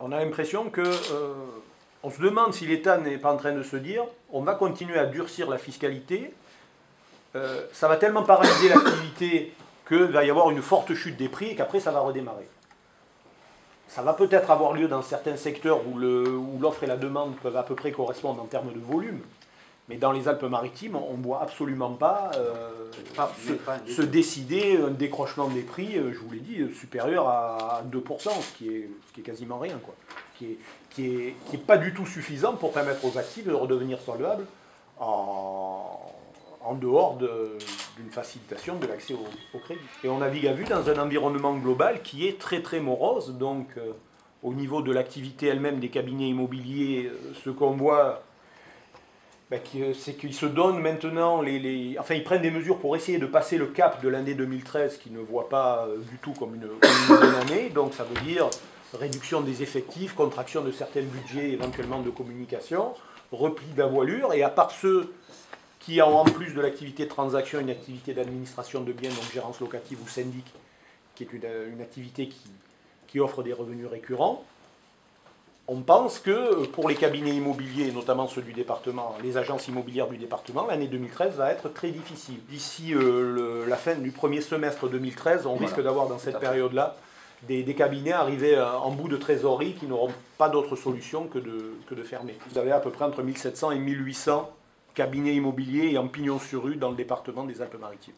On a l'impression que on se demande si l'État n'est pas en train de se dire on va continuer à durcir la fiscalité, ça va tellement paralyser l'activité qu'il va y avoir une forte chute des prix et qu'après ça va redémarrer. Ça va peut-être avoir lieu dans certains secteurs où l'offre et la demande peuvent à peu près correspondre en termes de volume, mais dans les Alpes-Maritimes, on ne voit absolument pas se décider un décrochement des prix, je vous l'ai dit, supérieur à 2%, ce qui est quasiment rien, quoi. Qui est pas du tout suffisant pour permettre aux actifs de redevenir solvables en dehors d'une facilitation de l'accès au crédit. Et on navigue à vue dans un environnement global qui est très très morose, donc au niveau de l'activité elle-même des cabinets immobiliers, ce qu'on voit, c'est qu'ils se donnent maintenant, enfin ils prennent des mesures pour essayer de passer le cap de l'année 2013 qu'ils ne voient pas du tout comme une bonne année, donc ça veut dire réduction des effectifs, contraction de certains budgets éventuellement de communication, repli de la voilure, et à part ceux qui ont en plus de l'activité de transaction une activité d'administration de biens, donc gérance locative ou syndic, qui est une activité qui offre des revenus récurrents, on pense que pour les cabinets immobiliers, notamment ceux du département, les agences immobilières du département, l'année 2013 va être très difficile. D'ici la fin du premier semestre 2013, on risque d'avoir dans cette période-là des cabinets arrivés en bout de trésorerie qui n'auront pas d'autre solution que de fermer. Vous avez à peu près entre 1700 et 1800 cabinets immobiliers et en pignon sur rue dans le département des Alpes-Maritimes.